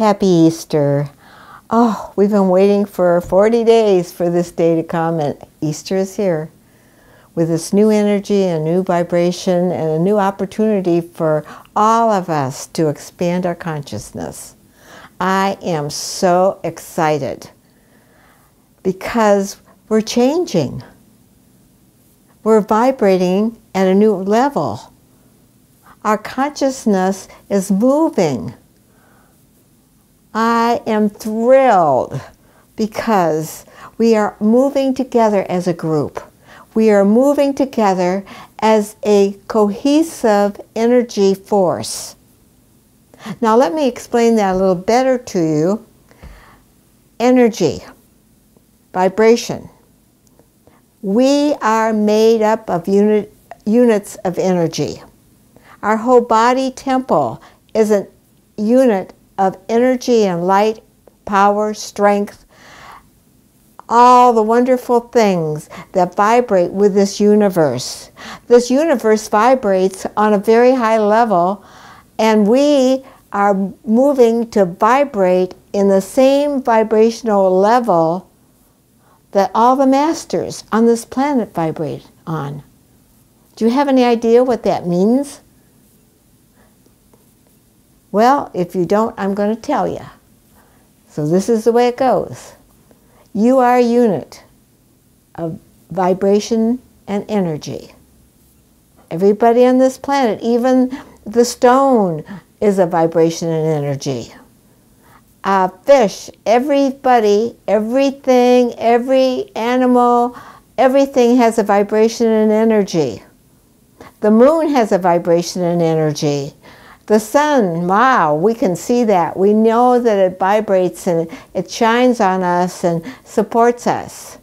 Happy Easter. Oh, we've been waiting for 40 days for this day to come, and Easter is here with this new energy, a new vibration, and a new opportunity for all of us to expand our consciousness. I am so excited because we're changing. We're vibrating at a new level. Our consciousness is moving. I am thrilled because we are moving together as a group. We are moving together as a cohesive energy force. Now let me explain that a little better to you. Energy, vibration. We are made up of units of energy. Our whole body temple is a unit of energy and light, power, strength, all the wonderful things that vibrate with this universe. This universe vibrates on a very high level, and we are moving to vibrate in the same vibrational level that all the masters on this planet vibrate on. Do you have any idea what that means? Well, if you don't, I'm going to tell you. So this is the way it goes. You are a unit of vibration and energy. Everybody on this planet, even the stone, is a vibration and energy. Fish, everybody, everything, every animal, everything has a vibration and energy. The moon has a vibration and energy. The sun, wow, we can see that. We know that it vibrates and it shines on us and supports us.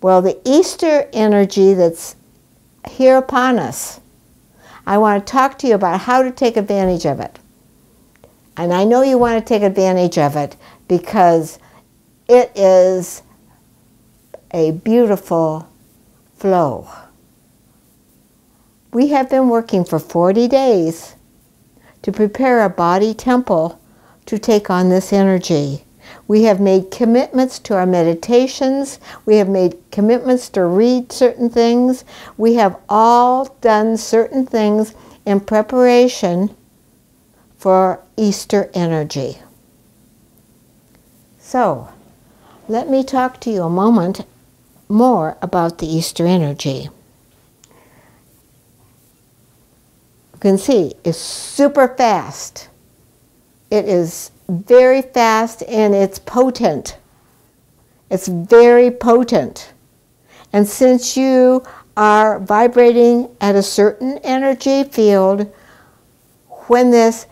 Well, the Easter energy that's here upon us, I want to talk to you about how to take advantage of it. And I know you want to take advantage of it because it is a beautiful flow. We have been working for 40 days to prepare our body temple to take on this energy. We have made commitments to our meditations. We have made commitments to read certain things. We have all done certain things in preparation for Easter energy. So, let me talk to you a moment more about the Easter energy. You can see it's super fast. It is very fast and it's potent. It's very potent. And since you are vibrating at a certain energy field, when this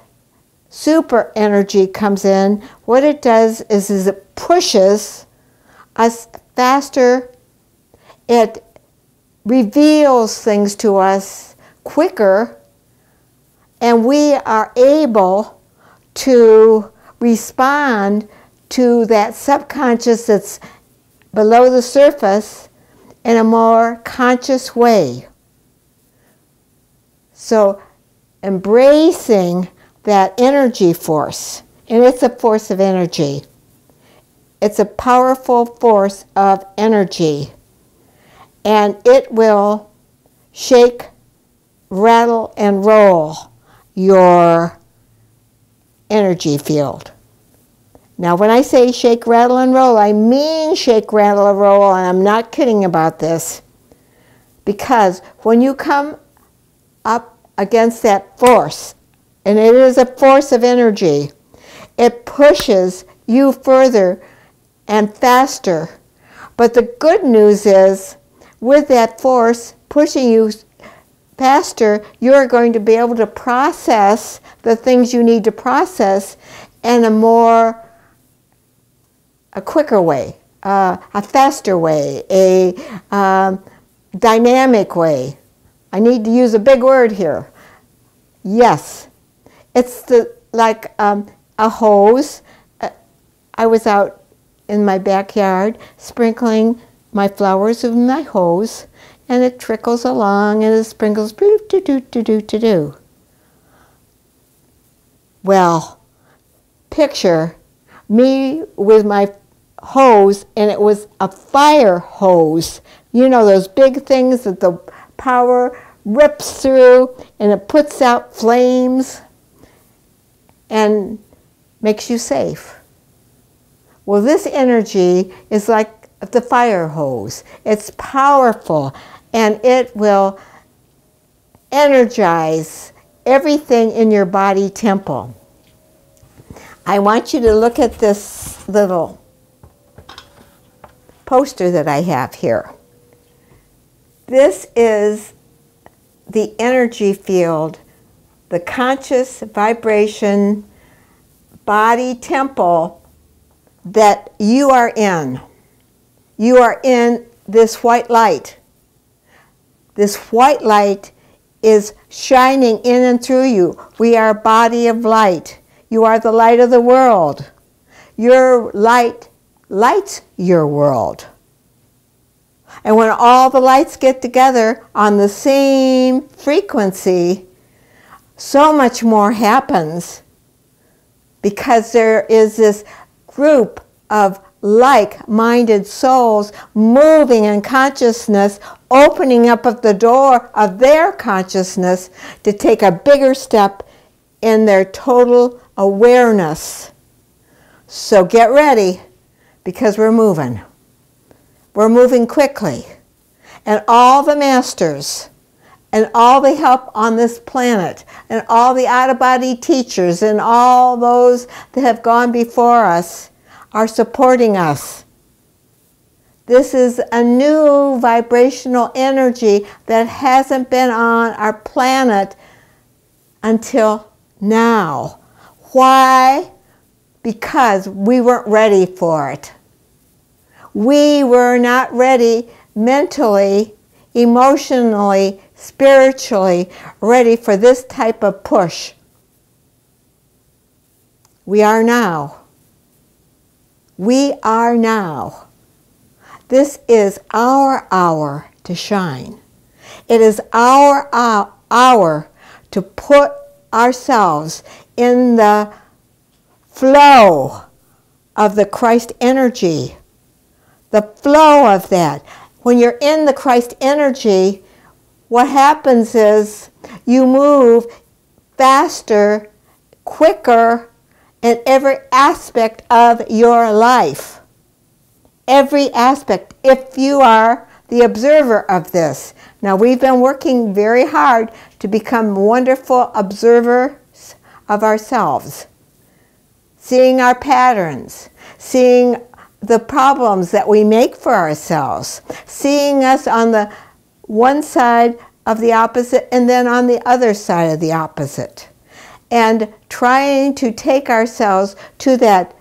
super energy comes in, what it does is it pushes us faster. It reveals things to us quicker, and we are able to respond to that subconscious that's below the surface in a more conscious way. So embracing that energy force, and it's a force of energy. It's a powerful force of energy, and it will shake, rattle, and roll your energy field. Now, when I say shake, rattle, and roll, I mean shake, rattle, and roll, and I'm not kidding about this. Because when you come up against that force, and it is a force of energy, it pushes you further and faster. But the good news is, with that force pushing you faster, you're going to be able to process the things you need to process in a quicker way, a faster way, a dynamic way. I need to use a big word here. Yes, it's like a hose. I was out in my backyard sprinkling my flowers with my hose, and it trickles along and it sprinkles, do-do-do-do-do-do. Well, picture me with my hose, and it was a fire hose. You know, those big things that the power rips through and it puts out flames and makes you safe. Well, this energy is like the fire hose. It's powerful, and it will energize everything in your body temple. I want you to look at this little poster that I have here. This is the energy field, the conscious vibration body temple that you are in. You are in this white light. This white light is shining in and through you. We are a body of light. You are the light of the world. Your light lights your world. And when all the lights get together on the same frequency, so much more happens, because there is this group of like-minded souls moving in consciousness, opening up of the door of their consciousness to take a bigger step in their total awareness. So get ready, because we're moving. We're moving quickly. And all the masters and all the help on this planet and all the out-of-body teachers and all those that have gone before us are supporting us. This is a new vibrational energy that hasn't been on our planet until now. Why? Because we weren't ready for it. We were not ready mentally, emotionally, spiritually ready for this type of push. We are now. We are now. This is our hour to shine. It is our hour to put ourselves in the flow of the Christ energy. The flow of that. When you're in the Christ energy, what happens is you move faster, quicker in every aspect of your life. Every aspect, if you are the observer of this. Now, we've been working very hard to become wonderful observers of ourselves, seeing our patterns, seeing the problems that we make for ourselves, seeing us on the one side of the opposite and then on the other side of the opposite, and trying to take ourselves to that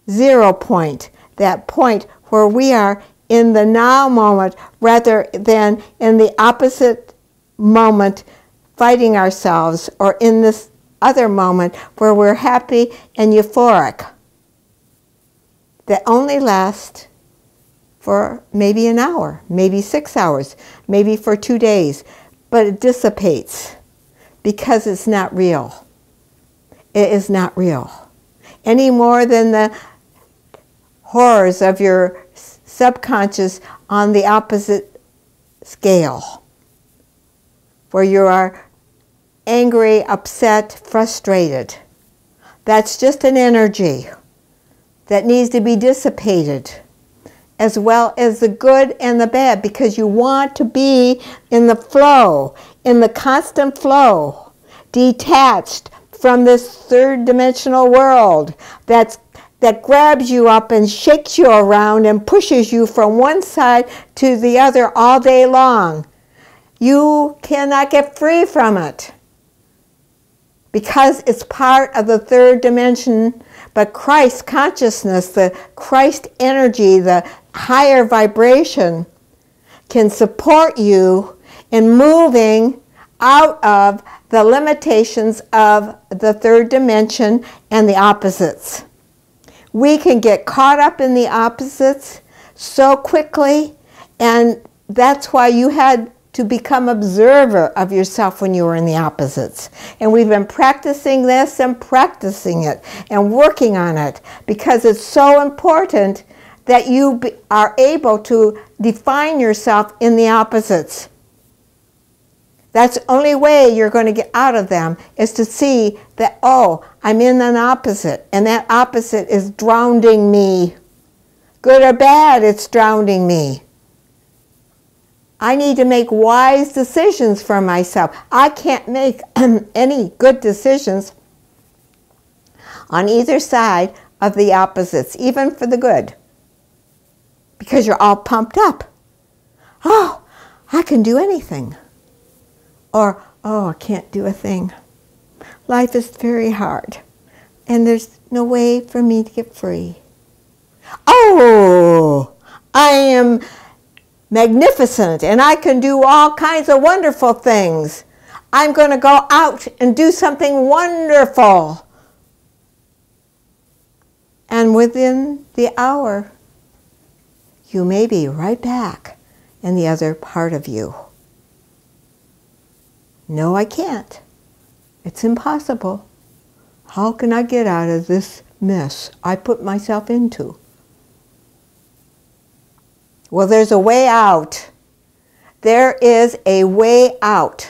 0 point, that point where we are in the now moment rather than in the opposite moment fighting ourselves, or in this other moment where we're happy and euphoric. That only last for maybe an hour, maybe 6 hours, maybe for 2 days, but it dissipates because it's not real. It is not real. Any more than the horrors of your subconscious on the opposite scale, where you are angry, upset, frustrated. That's just an energy that needs to be dissipated, as well as the good and the bad, because you want to be in the flow, in the constant flow, detached from this third dimensional world that grabs you up and shakes you around and pushes you from one side to the other all day long. You cannot get free from it, because it's part of the third dimension. But Christ consciousness, the Christ energy, the higher vibration can support you in moving out of the limitations of the third dimension and the opposites. We can get caught up in the opposites so quickly, and that's why you had to become observer of yourself when you are in the opposites. And we've been practicing this and practicing it and working on it because it's so important that you are able to define yourself in the opposites. That's the only way you're going to get out of them, is to see that, oh, I'm in an opposite, and that opposite is drowning me. Good or bad, it's drowning me. I need to make wise decisions for myself. I can't make any good decisions on either side of the opposites, even for the good, because you're all pumped up. Oh, I can do anything. Or, oh, I can't do a thing. Life is very hard, and there's no way for me to get free. Oh, I am magnificent, and I can do all kinds of wonderful things. I'm going to go out and do something wonderful. And within the hour, you may be right back in the other part of you. No, I can't. It's impossible. How can I get out of this mess I put myself into? Well, there's a way out. There is a way out.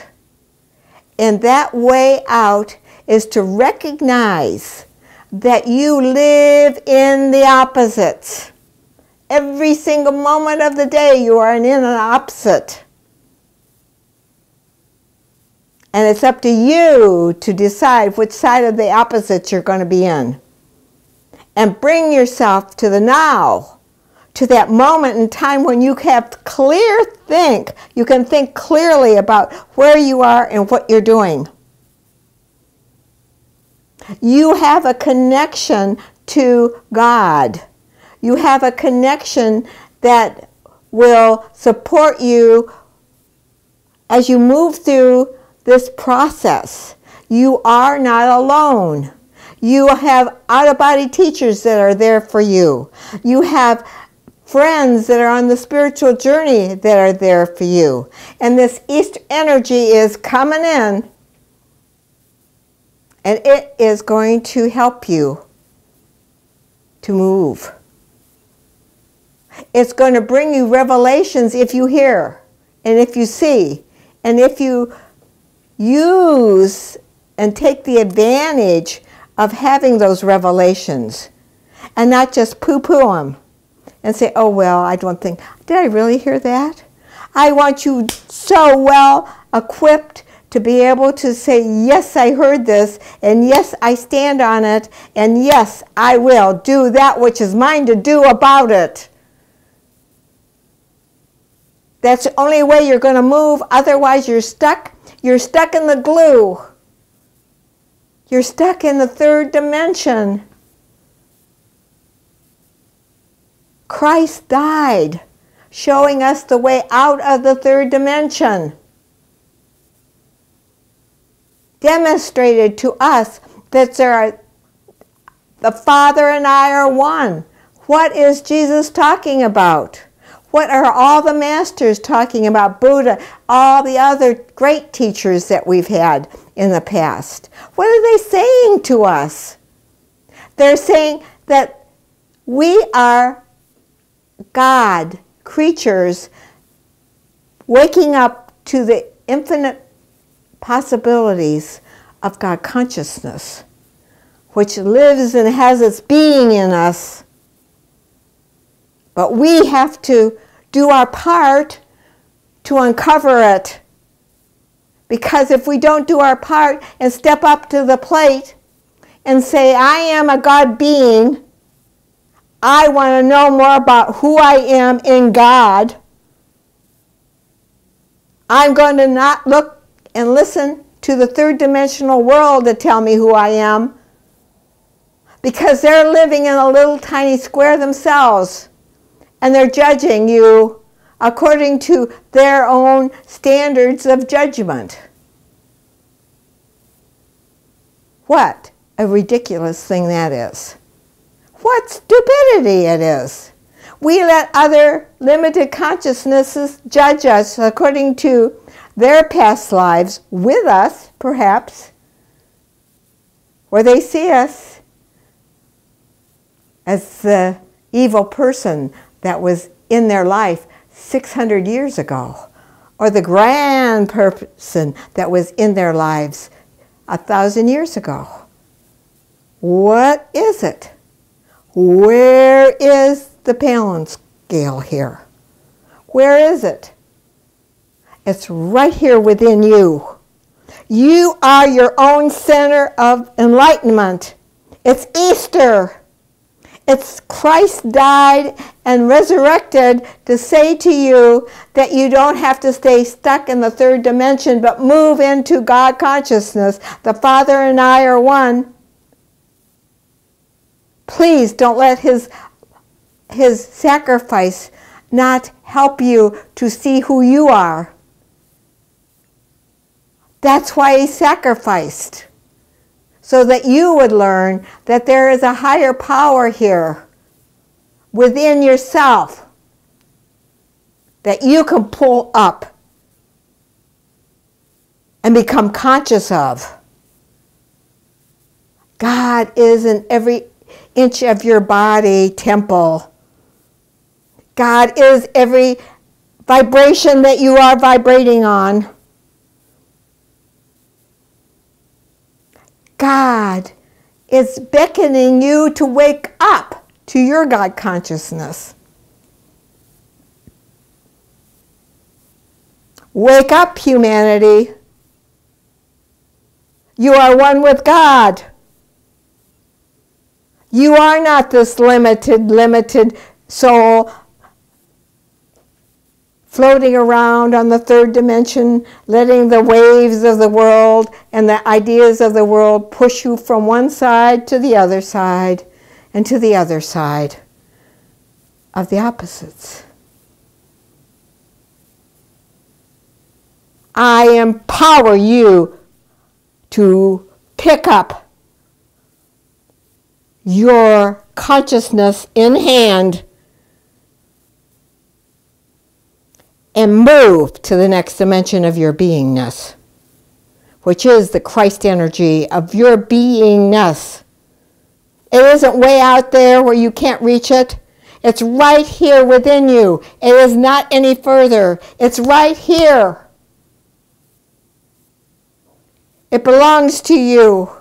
And that way out is to recognize that you live in the opposites. Every single moment of the day you are in an opposite. And it's up to you to decide which side of the opposites you're going to be in. And bring yourself to the now, to that moment in time when you have clear think. You can think clearly about where you are and what you're doing. You have a connection to God. You have a connection that will support you as you move through this process. You are not alone. You have out-of-body teachers that are there for you. You have friends that are on the spiritual journey that are there for you. And this East energy is coming in, and it is going to help you to move. It's going to bring you revelations if you hear, and if you see, and if you use and take the advantage of having those revelations and not just poo-poo them and say, oh, well, I don't think, did I really hear that? I want you so well equipped to be able to say, yes, I heard this, and yes, I stand on it, and yes, I will do that which is mine to do about it. That's the only way you're going to move. Otherwise, you're stuck. You're stuck in the glue. You're stuck in the third dimension. Christ died, showing us the way out of the third dimension. Demonstrated to us that the Father and I are one. What is Jesus talking about? What are all the masters talking about? Buddha, all the other great teachers that we've had in the past. What are they saying to us? They're saying that we are God creatures waking up to the infinite possibilities of God consciousness, which lives and has its being in us. But we have to do our part to uncover it. Because if we don't do our part and step up to the plate and say, I am a God being, I want to know more about who I am in God, I'm going to not look and listen to the third dimensional world to tell me who I am, because they're living in a little tiny square themselves. And they're judging you according to their own standards of judgment. What a ridiculous thing that is. What stupidity it is. We let other limited consciousnesses judge us according to their past lives with us, perhaps, where they see us as the evil person that was in their life 600 years ago, or the grand person that was in their lives 1,000 years ago. What is it? Where is the balance scale here? Where is it? It's right here within you. You are your own center of enlightenment. It's Easter. It's Christ died and resurrected to say to you that you don't have to stay stuck in the third dimension, but move into God consciousness. The Father and I are one. Please don't let his sacrifice not help you to see who you are. That's why he sacrificed, so that you would learn that there is a higher power here within yourself that you can pull up and become conscious of. God is in every inch of your body temple. God is every vibration that you are vibrating on. God is beckoning you to wake up to your God consciousness. Wake up, humanity. You are one with God. You are not this limited soul floating around on the third dimension, letting the waves of the world and the ideas of the world push you from one side to the other side and to the other side of the opposites. I empower you to pick up your consciousness in hand and move to the next dimension of your beingness, which is the Christ energy of your beingness. It isn't way out there where you can't reach it. It's right here within you. It is not any further. It's right here. It belongs to you.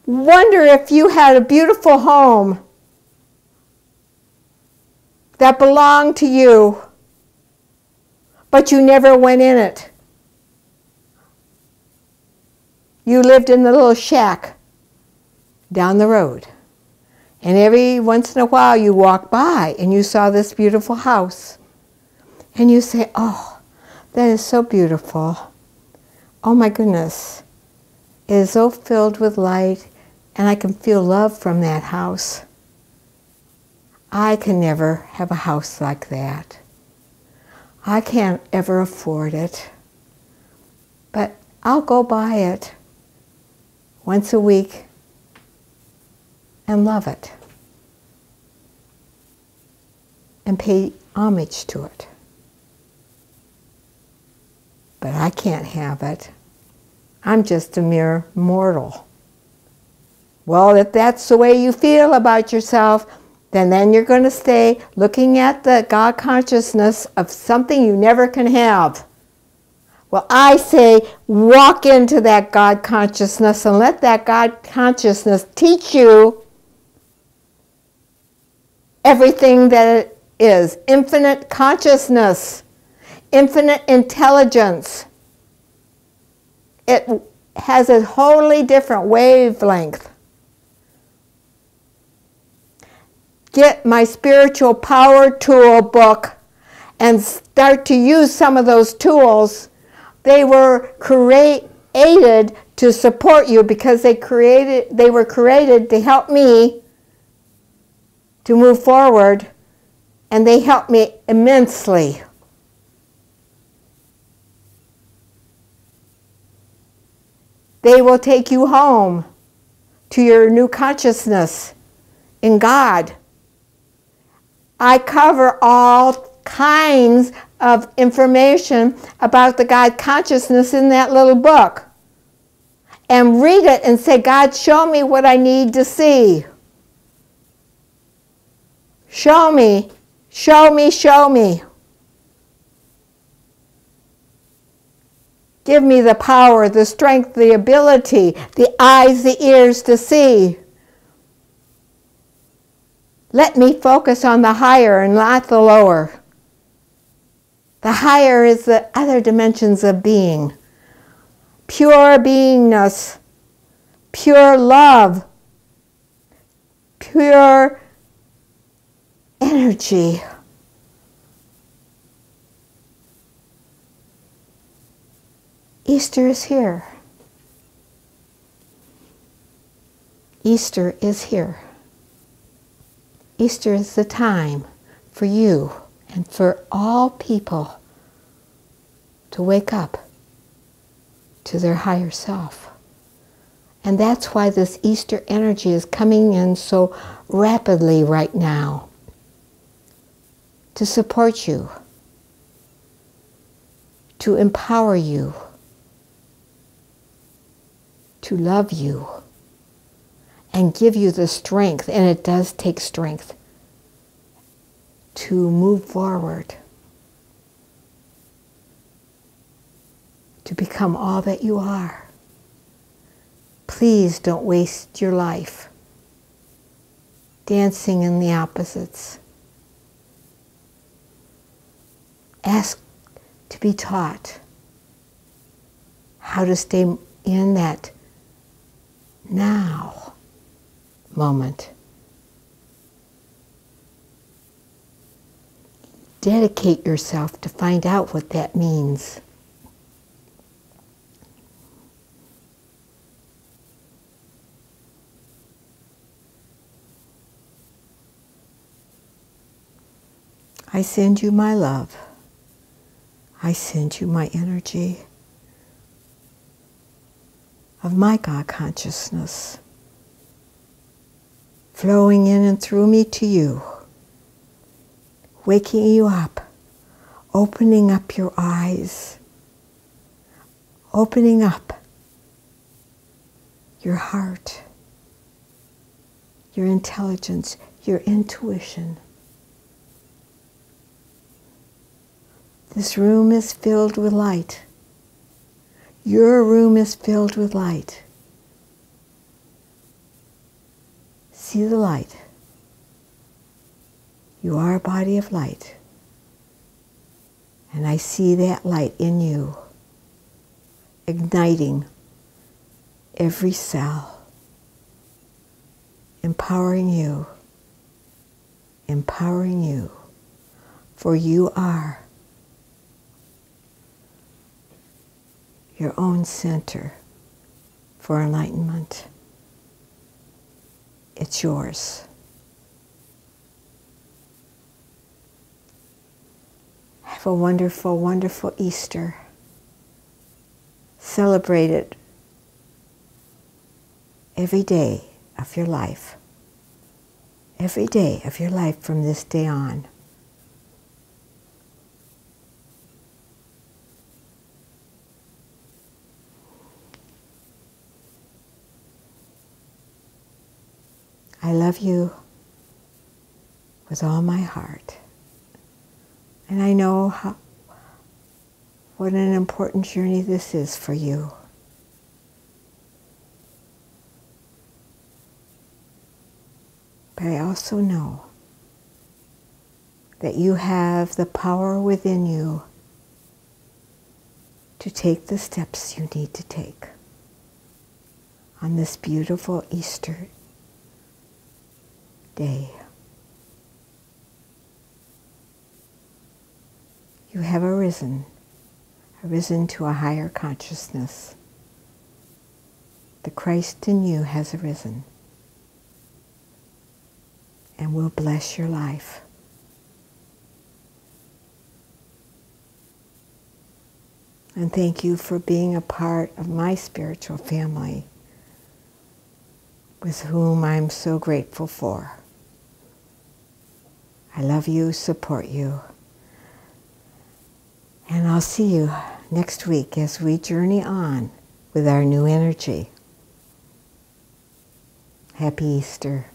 Wonder if you had a beautiful home that belonged to you, but you never went in it. You lived in the little shack down the road. And every once in a while you walk by and you saw this beautiful house. And you say, oh, that is so beautiful. Oh my goodness. It is so filled with light, and I can feel love from that house. I can never have a house like that. I can't ever afford it. But I'll go buy it once a week and love it and pay homage to it. But I can't have it. I'm just a mere mortal. Well, if that's the way you feel about yourself, then you're going to stay looking at the God consciousness of something you never can have. Well, I say walk into that God consciousness and let that God consciousness teach you everything that it is. Infinite consciousness, infinite intelligence. It has a wholly different wavelength. Get my spiritual power tool book and start to use some of those tools. They were created to support you because they were created to help me to move forward, and they help me immensely. They will take you home to your new consciousness in God. I cover all kinds of information about the God consciousness in that little book. And read it and say, God, show me what I need to see. Show me, show me, show me. Give me the power, the strength, the ability, the eyes, the ears to see. Let me focus on the higher and not the lower. The higher is the other dimensions of being. Pure beingness, pure love, pure energy. Easter is here. Easter is here. Easter is the time for you and for all people to wake up to their higher self. And that's why this Easter energy is coming in so rapidly right now to support you, to empower you, to love you, and give you the strength, and it does take strength, to move forward, to become all that you are. Please don't waste your life dancing in the opposites. Ask to be taught how to stay in that now moment. Dedicate yourself to find out what that means. I send you my love. I send you my energy of my God consciousness, flowing in and through me to you, waking you up, opening up your eyes, opening up your heart, your intelligence, your intuition. This room is filled with light. Your room is filled with light. See the light. You are a body of light. And I see that light in you, igniting every cell, empowering you, for you are your own center for enlightenment. It's yours. Have a wonderful, wonderful Easter. Celebrate it every day of your life. Every day of your life from this day on. I love you with all my heart. And I know what an important journey this is for you. But I also know that you have the power within you to take the steps you need to take on this beautiful Easter day. You have arisen to a higher consciousness. The Christ in you has arisen and will bless your life. And thank you for being a part of my spiritual family, with whom I'm so grateful for. I love you, support you. And I'll see you next week as we journey on with our new energy. Happy Easter.